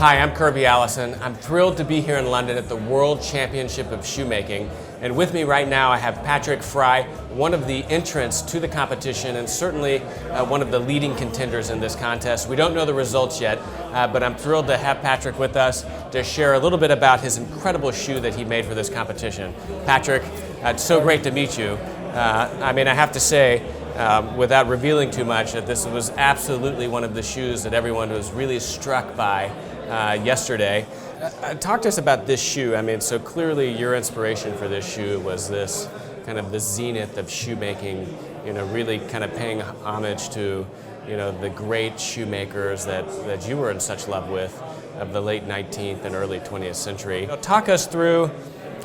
Hi, I'm Kirby Allison. I'm thrilled to be here in London at the World Championship of Shoemaking. And with me right now I have Patrick Frei, one of the entrants to the competition and certainly one of the leading contenders in this contest. We don't know the results yet, but I'm thrilled to have Patrick with us to share a little bit about his incredible shoe that he made for this competition. Patrick, it's so great to meet you. I have to say, without revealing too much, that this was absolutely one of the shoes that everyone was really struck by yesterday. Talk to us about this shoe. So clearly your inspiration for this shoe was this kind of the zenith of shoemaking, really kind of paying homage to, the great shoemakers that you were in such love with of the late 19th and early 20th century. Talk us through,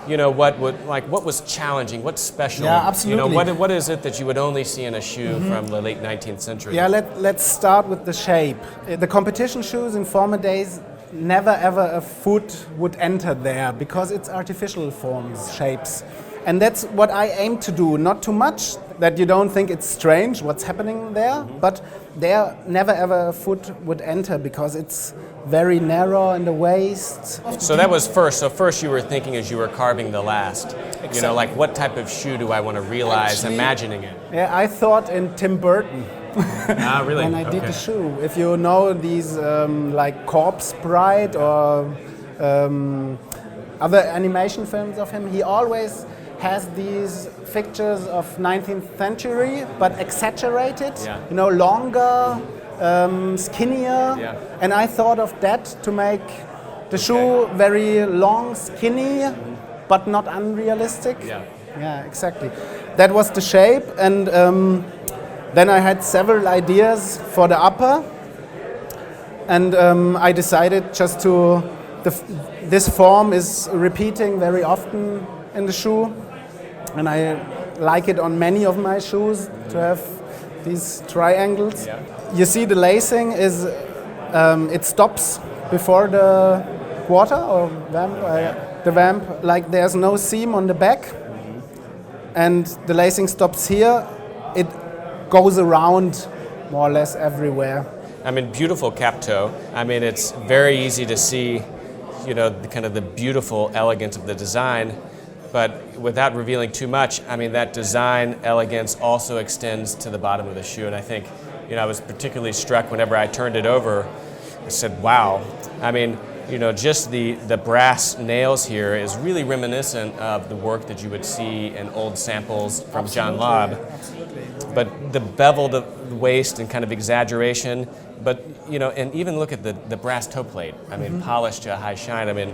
what was challenging, what's special? Yeah, absolutely. What is it that you would only see in a shoe from the late 19th century? Yeah, let's start with the shape. The competition shoes in former days, never ever a foot would enter there because it's artificial forms, shapes. And that's what I aim to do, not too much that you don't think it's strange what's happening there, but there never ever a foot would enter because it's very narrow in the waist. So that was first. So first you were thinking as you were carving the last, Exactly. What type of shoe do I want to realize, Actually, imagining it? Yeah, I thought in Tim Burton. Really? When I did the shoe. If you know these like Corpse Bride or other animation films of him, he always has these pictures of 19th century, but exaggerated, longer, skinnier. Yeah. And I thought of that to make the shoe very long, skinny, but not unrealistic. Yeah, exactly. That was the shape, and then I had several ideas for the upper, and I decided just to, this form is repeating very often in the shoe, and I like it on many of my shoes to have these triangles. Yeah. You see the lacing is, it stops before the quarter or vamp, the vamp, like there's no seam on the back, and the lacing stops here. It goes around more or less everywhere. Beautiful cap toe. It's very easy to see, kind of the beautiful elegance of the design, but without revealing too much, that design elegance also extends to the bottom of the shoe, and I think, I was particularly struck whenever I turned it over. I said, wow. Just the brass nails here is really reminiscent of the work that you would see in old samples from John Lobb. But the beveled waist and kind of exaggeration, but and even look at the brass toe plate. Polished to a high shine.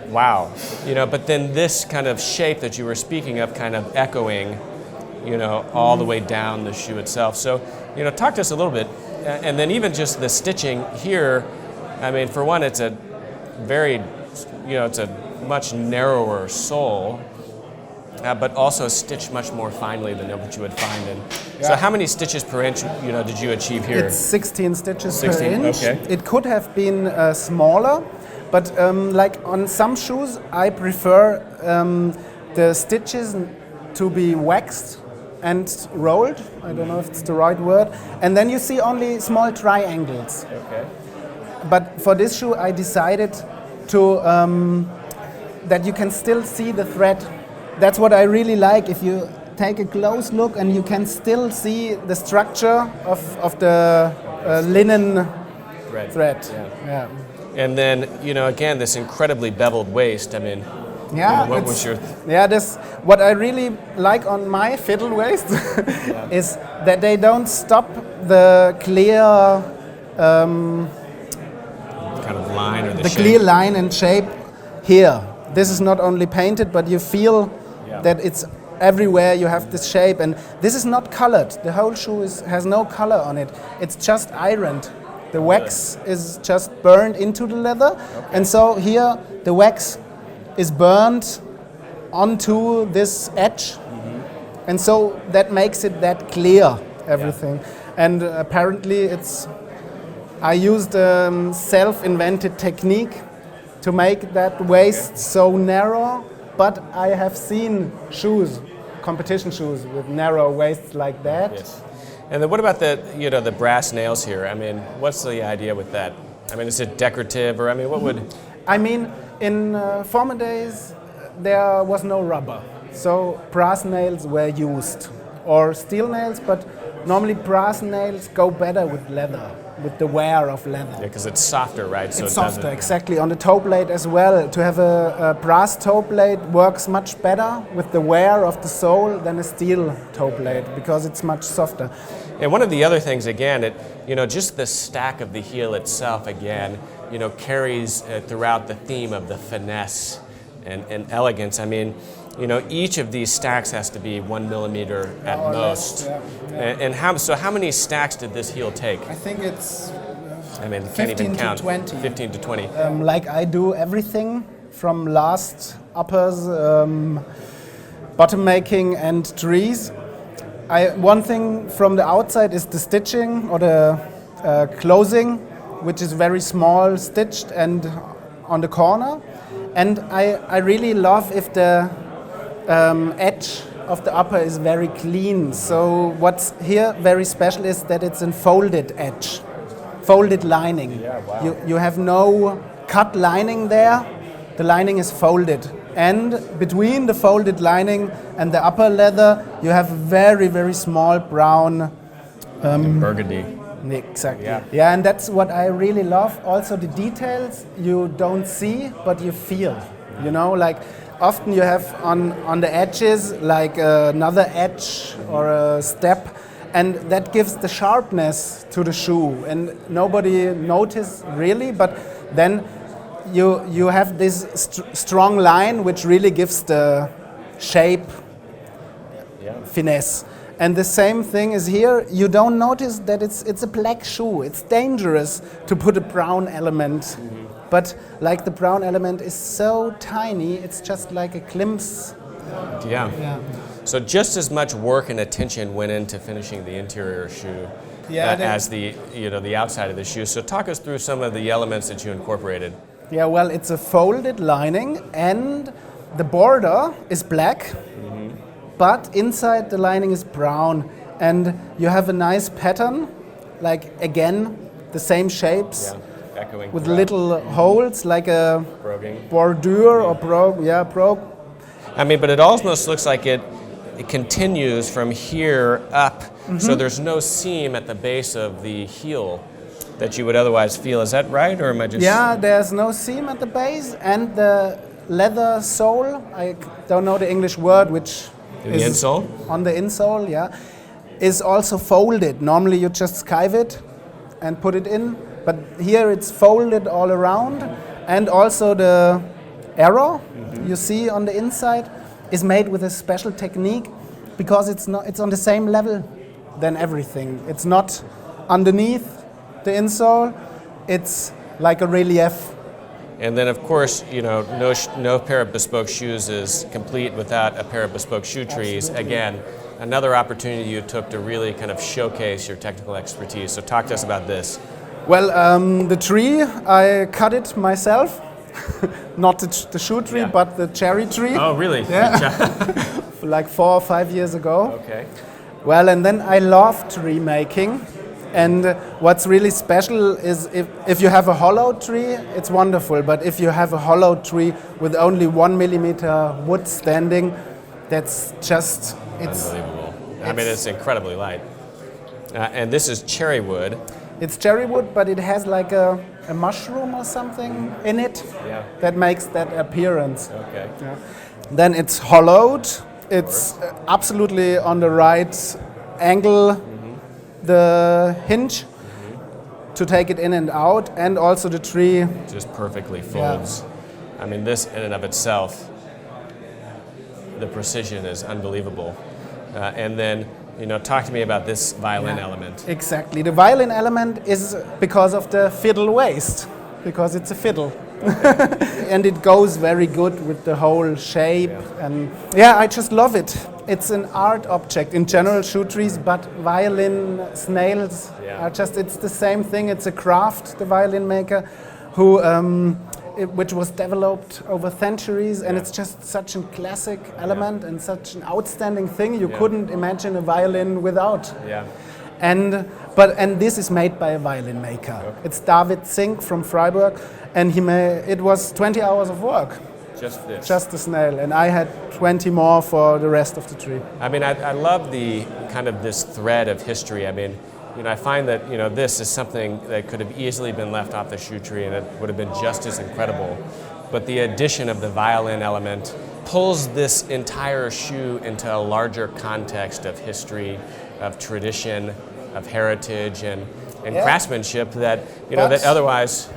Wow. But then this kind of shape that you were speaking of, kind of echoing, all the way down the shoe itself. So, talk to us a little bit, and then even just the stitching here. For one, it's a very, it's a much narrower sole, but also stitched much more finely than what you would find in. Yeah. So how many stitches per inch, did you achieve here? It's 16 stitches 16, per inch. okay. It could have been smaller, but like on some shoes, I prefer the stitches to be waxed and rolled. I don't know if it's the right word. And then you see only small triangles. Okay. But for this shoe, I decided to that you can still see the thread. That's what I really like. If you take a close look, and you can still see the structure of the linen thread. Yeah. And then, again, this incredibly beveled waist. What was your? This what I really like on my fiddle waist is that they don't stop the clear. Kind of line or the shape. Clear line and shape here. This is not only painted, but you feel that it's everywhere. You have this shape, and this is not colored. The whole shoe has no color on it. It's just ironed. The wax is just burned into the leather, and so here the wax is burned onto this edge, and so that makes it that clear, everything. And apparently I used a self-invented technique to make that waist so narrow, but I have seen shoes, competition shoes with narrow waists like that. Yes. And then what about the brass nails here? What's the idea with that? I mean, is it decorative, or I mean, what would? I mean, in former days, there was no rubber, so brass nails were used, or steel nails, but normally brass nails go better with leather, with the wear of leather. Yeah, because it's softer, right? So it's softer, exactly. On the toe blade as well. To have a brass toe blade works much better with the wear of the sole than a steel toe blade, because it's much softer. And one of the other things, again, just the stack of the heel itself, again, carries throughout the theme of the finesse and elegance. I mean, each of these stacks has to be 1 millimeter at most. Yeah. And how many stacks did this heel take? I think it's can't 15 even count. to 20. 15 to 20. Like I do everything from last uppers, bottom making and trees. One thing from the outside is the stitching or the closing, which is very small, stitched and on the corner. And I really love if the edge of the upper is very clean. So what's here very special is that it's a folded edge, folded lining. Yeah, wow. You have no cut lining there. The lining is folded. And between the folded lining and the upper leather, you have very, very small brown burgundy. Exactly. Yeah. Yeah, and that's what I really love. Also the details you don't see, but you feel. Like often you have on the edges like another edge or a step, and that gives the sharpness to the shoe, and nobody notices really, but then you have this strong line which really gives the shape, finesse. And the same thing is here. You don't notice that it's a black shoe. It's dangerous to put a brown element. But like the brown element is so tiny, it's just like a glimpse. Yeah. So just as much work and attention went into finishing the interior shoe as the outside of the shoe. So talk us through some of the elements that you incorporated. Yeah, well, it's a folded lining, and the border is black. But inside the lining is brown, and you have a nice pattern, like again the same shapes, echoing with little holes, like a broguing. Bordure or brogue. I mean, but it almost looks like it continues from here up, so there's no seam at the base of the heel that you would otherwise feel. Is that right, or am I just? Yeah, there's no seam at the base, and the leather sole, I don't know the English word, which the insole? On the insole, is also folded. Normally you just skive it and put it in, but here it's folded all around, and also the arrow you see on the inside is made with a special technique, because it's on the same level than everything. It's not underneath the insole, it's like a relief. And then, of course, no pair of bespoke shoes is complete without a pair of bespoke shoe trees. Absolutely. Again, another opportunity you took to really kind of showcase your technical expertise. So talk to us about this. Well, the tree, I cut it myself. Not the shoe tree, but the cherry tree. Oh, really? Yeah. Like 4 or 5 years ago. Okay. Well, and then I love tree making. And what's really special is if you have a hollow tree, it's wonderful. But if you have a hollow tree with only 1 millimeter wood standing, that's just... Unbelievable. I mean, it's incredibly light. And this is cherry wood. It's cherry wood, but it has like a mushroom or something in it that makes that appearance. Okay. Yeah. Then it's hollowed. It's absolutely on the right angle, the hinge to take it in and out, and also the tree just perfectly folds. I mean, this in and of itself, the precision is unbelievable. And then, talk to me about this violin element. Exactly. The violin element is because of the fiddle waist, because it's a fiddle. Okay. And it goes very good with the whole shape. And I just love it. It's an art object in general, shoe trees, but violin snails are just, it's the same thing. It's a craft, the violin maker, which was developed over centuries, and it's just such a classic element and such an outstanding thing. You couldn't imagine a violin without. Yeah. And this is made by a violin maker. Okay. It's David Zink from Freiburg, and it was 20 hours of work. Just this. Just the snail, and I had 20 more for the rest of the tree. I mean, I love the kind of this thread of history. I mean, I find that, this is something that could have easily been left off the shoe tree and it would have been just as incredible. But the addition of the violin element pulls this entire shoe into a larger context of history, of tradition, of heritage, and craftsmanship that, that otherwise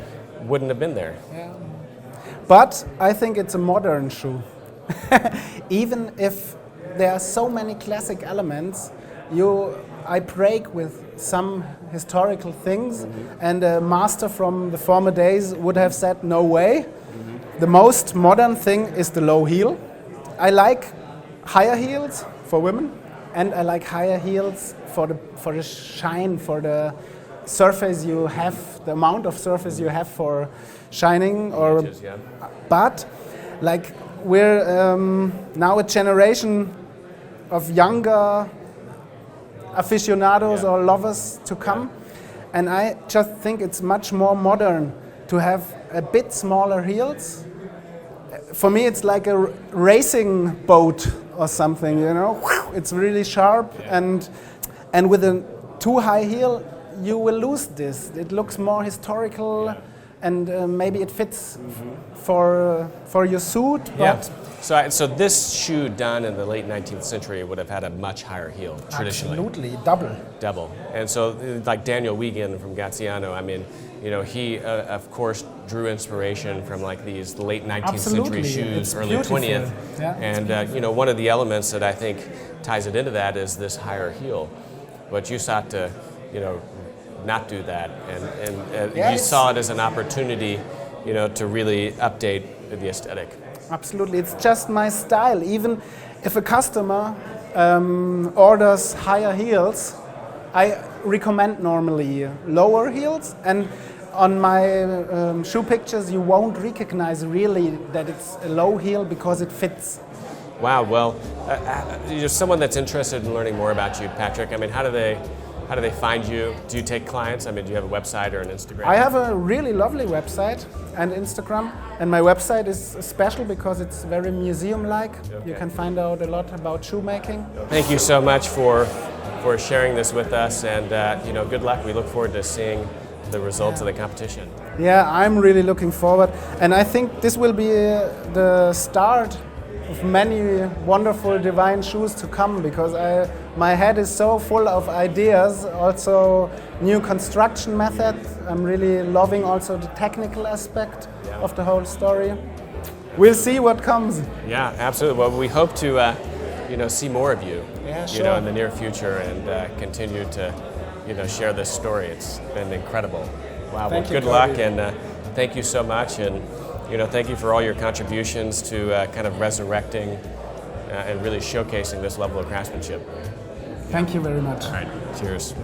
wouldn't have been there. Yeah. But I think it's a modern shoe. Even if there are so many classic elements, I break with some historical things, and a master from the former days would have said, no way. The most modern thing is the low heel. I like higher heels for women, and I like higher heels for the shine, for the surface you have, the amount of surface you have for shining. But like we're now a generation of younger aficionados or lovers to come, and I just think it's much more modern to have a bit smaller heels. For me, it's like a racing boat or something, It's really sharp, and with a too high heel, you will lose this. It looks more historical, and maybe it fits for your suit. But So this shoe done in the late 19th century would have had a much higher heel traditionally. Absolutely, double. And so like Daniel Wegan from Graziano, I mean, he of course drew inspiration from like these late 19th century shoes, it's early beautiful. 20th. Yeah, and one of the elements that I think ties it into that is this higher heel. But you sought to, not do that, and you saw it as an opportunity, to really update the aesthetic. Absolutely, it's just my style. Even if a customer orders higher heels, I recommend normally lower heels, and on my shoe pictures you won't recognize really that it's a low heel because it fits. Wow, well, you're someone that's interested in learning more about you, Patrick. I mean, how do they find you? Do you take clients? I mean, do you have a website or an Instagram? I have a really lovely website and Instagram, and my website is special because it's very museum-like. Okay. You can find out a lot about shoemaking. Thank you so much for sharing this with us, and good luck. We look forward to seeing the results of the competition. Yeah, I'm really looking forward, and I think this will be the start of many wonderful divine shoes to come, because my head is so full of ideas, also new construction methods. I'm really loving also the technical aspect of the whole story. We'll see what comes. Yeah, absolutely. Well, we hope to see more of you, in the near future, and continue to share this story. It's been incredible. Wow. Well, good luck, and thank you so much, and thank you for all your contributions to kind of resurrecting and really showcasing this level of craftsmanship. Thank you very much. All right. Cheers.